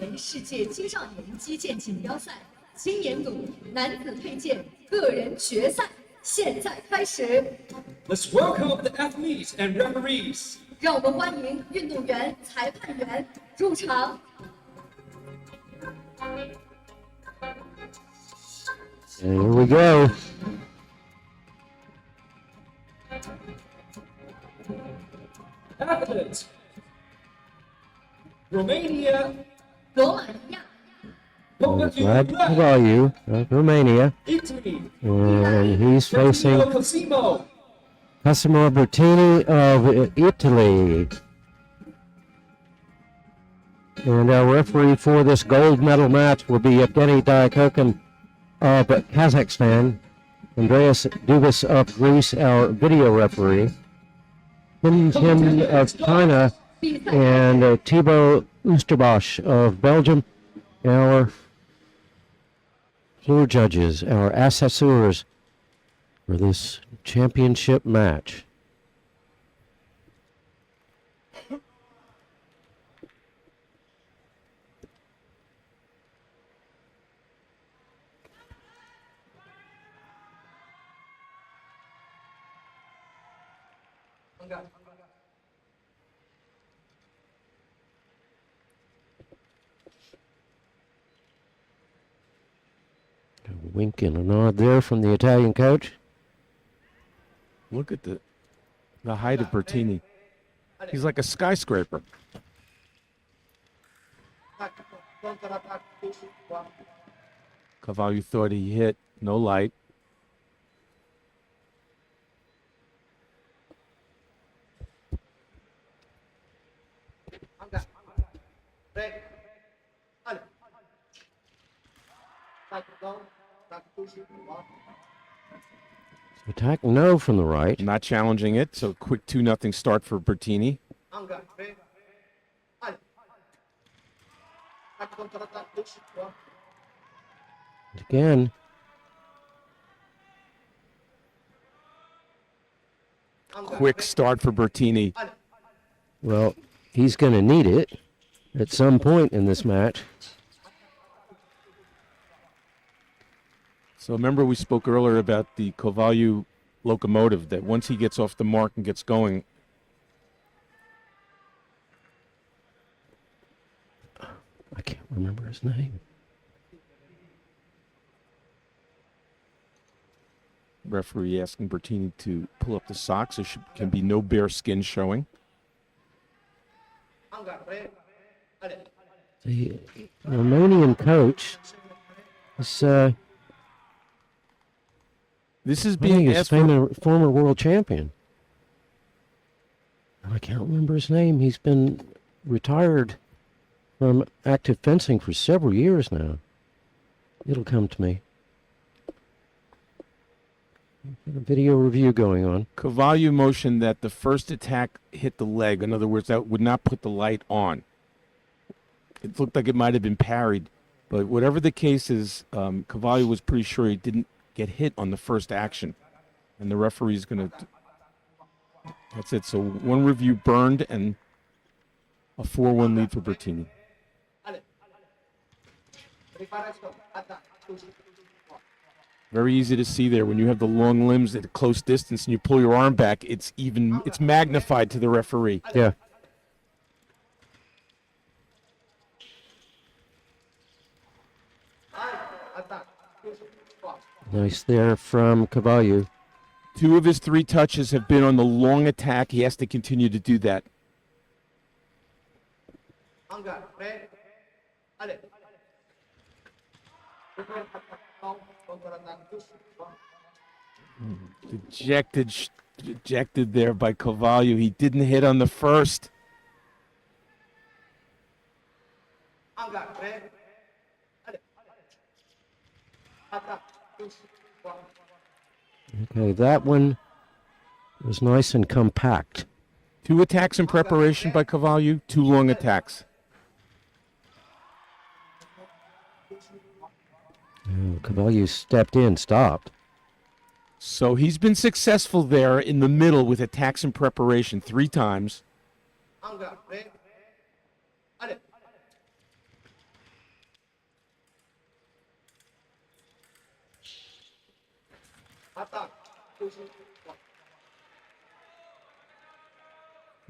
年世界青少年击剑锦标赛青年组男子佩剑个人决赛现在开始。Let's welcome the athletes and referees. 让我们欢迎运动员、裁判员入场。Here we go. Athletes. Romania. 罗马尼亚。Vlad Covaliu of Romania. Italy. And he's facing Cosimo Bertini of Italy. And our referee for this gold medal match will be Evgeny Diakokin of Kazakhstan, Andreas Dubas of Greece, our video referee, Tim of China, and Thibaut Oosterbosch of Belgium, our floor judges, our assessors for this championship match. A wink and a nod there from the Italian coach. Look at the height of Bertini. He's like a skyscraper. Covaliu thought he hit, no light. Attack no from the right. Not challenging it, so quick 2-0 start for Bertini. Again. Quick start for Bertini. Well, he's going to need it at some point in this match. So remember we spoke earlier about the Covaliu locomotive, that once he gets off the mark and gets going. I can't remember his name. Referee asking Bertini to pull up the socks. There can be no bare skin showing. The Romanian coach is this is being asked for former world champion. I can't remember his name. He's been retired from active fencing for several years now. It'll come to me. Got a video review going on. Covaliu motioned that the first attack hit the leg. In other words, that would not put the light on. It looked like it might have been parried, but whatever the case is, Covaliu was pretty sure he didn't get hit on the first action, and the referee's going to. That's it. So one review burned and a 4-1 lead for Bertini. Very easy to see there when you have the long limbs at a close distance and you pull your arm back. It's magnified to the referee. Yeah. Nice there from Covaliu. 2 of his 3 touches have been on the long attack. He has to continue to do that. Dejected there by Covaliu. He didn't hit on the first. Okay, that one was nice and compact. 2 attacks in preparation by Covaliu, 2 long attacks. Covaliu stepped in, stopped. So he's been successful there in the middle with attacks in preparation 3 times.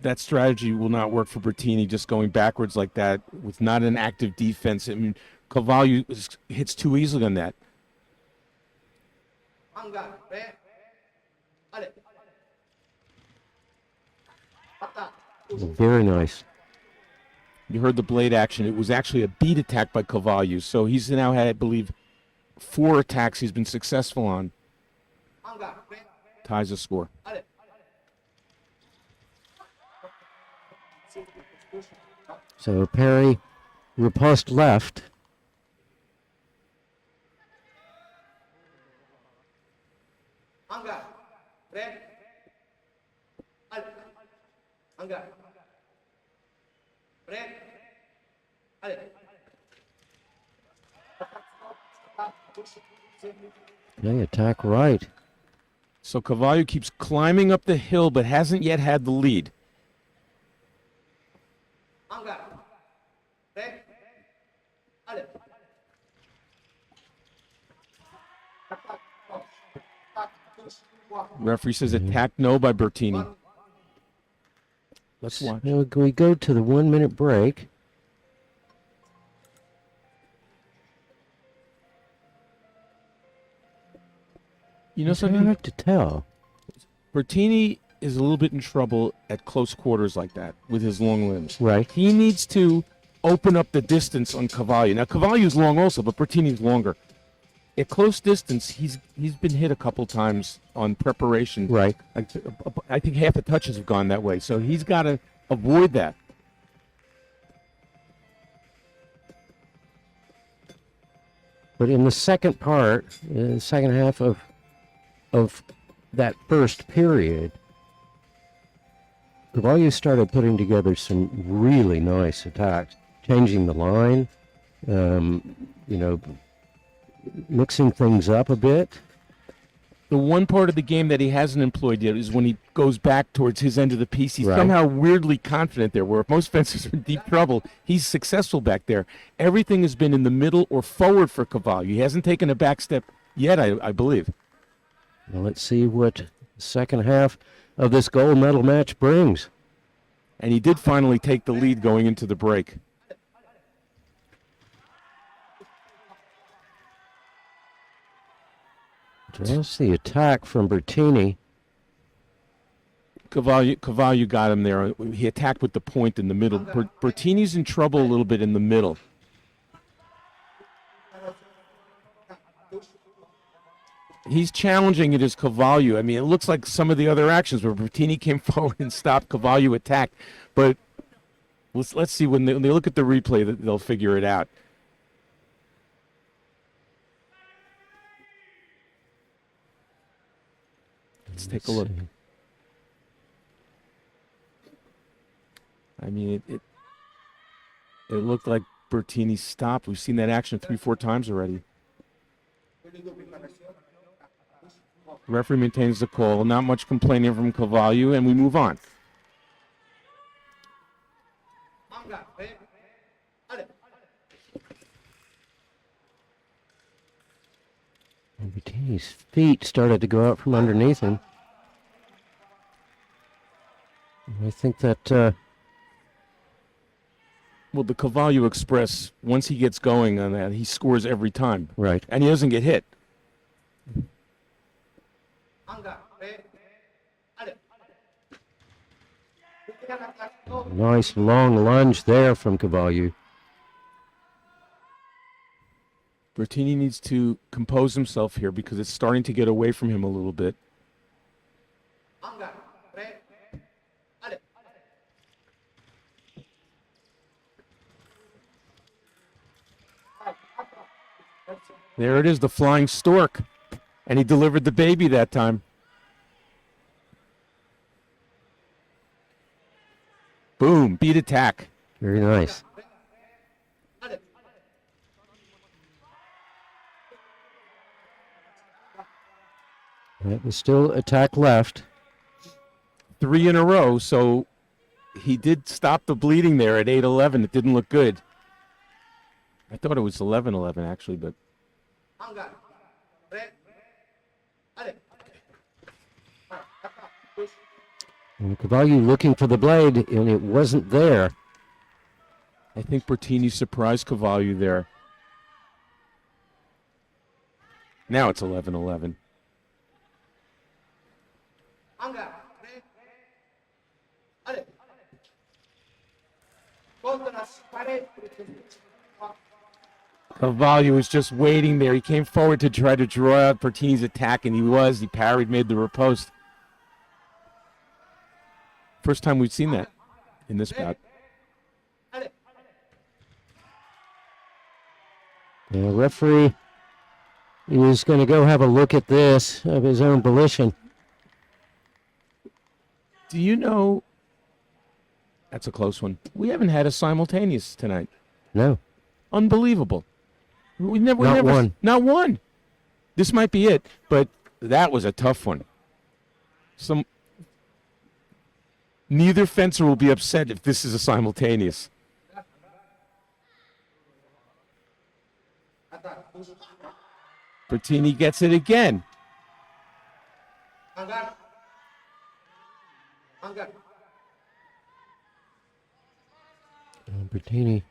That strategy will not work for Bertini, just going backwards like that with not an active defense. I mean, Covaliu hits too easily on that. Very nice. You heard the blade action. It was actually a beat attack by Covaliu. So he's now had, I believe, 4 attacks he's been successful on. Ties the score. So parry, riposte left. Okay, attack right. So Covaliu keeps climbing up the hill, but hasn't yet had the lead. Referee says attack no by Bertini. Let's watch. Now we go to the 1 minute break. You know It's something? hard to tell. Bertini is a little bit in trouble at close quarters like that with his long limbs. Right. He needs to open up the distance on Covaliu. Now Covaliu's long also, but Bertini's longer. At close distance, he's been hit a couple times on preparation. Right. I think half the touches have gone that way, so he's got to avoid that. But in the second part, in the second half of that first period, Covaliu started putting together some really nice attacks, changing the line, mixing things up a bit. The one part of the game that he hasn't employed yet is when he goes back towards his end of the piece. He's Right. somehow weirdly confident there, where if most fencers are in deep trouble, he's successful back there. Everything has been in the middle or forward for Covaliu. He hasn't taken a back step yet, I believe. Well, let's see what the second half of this gold medal match brings. And he did finally take the lead going into the break. Just the attack from Bertini. Covaliu got him there. He attacked with the point in the middle. Bertini's in trouble a little bit in the middle. He's challenging it as Covaliu. I mean, it looks like some of the other actions where Bertini came forward and stopped, Covaliu attacked. But let's see, when they look at the replay, they'll figure it out. Let's take a look. See. I mean, it looked like Bertini stopped. We've seen that action 3-4 times already. Referee maintains the call. Not much complaining from Covaliu, and we move on. Bertini's feet started to go out from underneath him. I think that Well, the Covaliu Express, once he gets going on that, he scores every time. right. And he doesn't get hit. Nice long lunge there from Covaliu. Bertini needs to compose himself here because it's starting to get away from him a little bit. There it is, the flying stork. And he delivered the baby that time. Boom, beat attack. Very nice. That was still attack left. 3 in a row, so he did stop the bleeding there at 8-11. It didn't look good. I thought it was 11-11 actually, but And Covaliu looking for the blade, and it wasn't there. I think Bertini surprised Covaliu there. Now it's 11-11. Covaliu was just waiting there. He came forward to try to draw out Bertini's attack, and he parried, made the riposte. First time we've seen that in this bout. The referee is going to go have a look at this of his own volition. Do you know? That's a close one. We haven't had a simultaneous tonight. No. Unbelievable. Not one. Not one. This might be it, but that was a tough one. Neither fencer will be upset if this is a simultaneous. Bertini gets it again. Bertini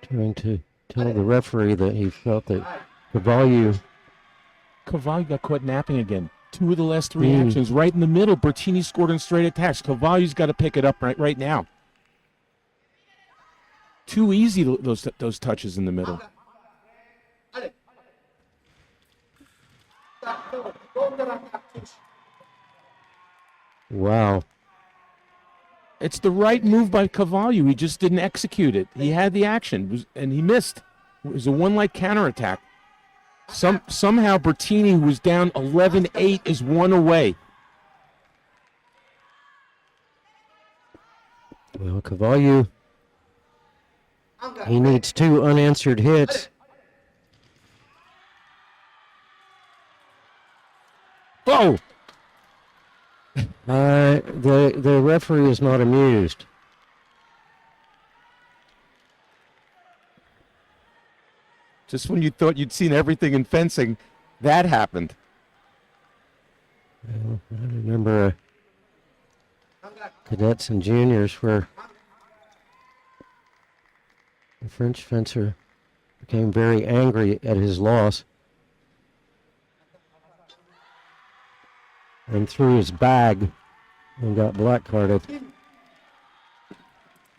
trying to tell the referee that he felt that Covaliu got caught napping again. 2 of the last 3 actions right in the middle. Bertini scored in straight attacks. Covaliu's got to pick it up right now. Too easy, those touches in the middle. Wow. It's the right move by Covaliu. He just didn't execute it. He had the action, and he missed. It was a one-leg counterattack. Somehow Bertini, who was down 11-8, is 1 away. Well, Covaliu, he needs 2 unanswered hits. Oh! The referee is not amused. Just when you thought you'd seen everything in fencing, that happened. Well, I remember cadets and juniors where the French fencer became very angry at his loss and threw his bag and got black carded.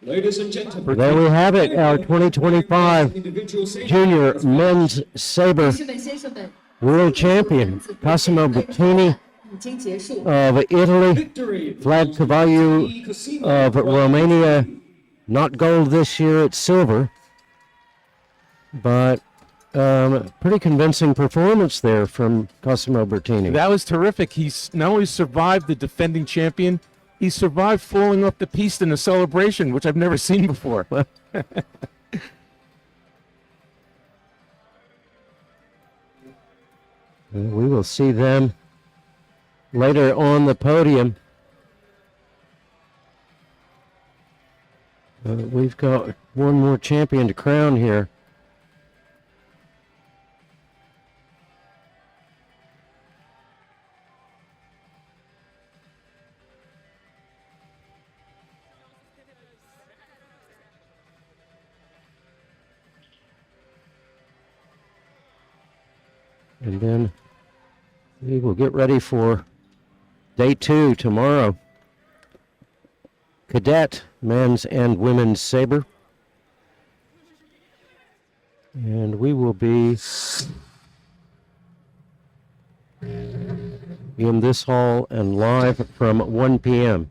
Ladies and gentlemen, There we have it, our 2025 Junior Men's Sabre World Champion, Cosimo Bertini of Italy, Vlad Covaliu of Romania, not gold this year, it's silver, but pretty convincing performance there from Cosimo Bertini. That was terrific. He's not only survived the defending champion, he survived falling off the piste in a celebration, which I've never seen before. We will see them later on the podium. We've got one more champion to crown here. And then we will get ready for day 2 tomorrow. Cadet, men's and women's saber. And we will be in this hall and live from 1 p.m.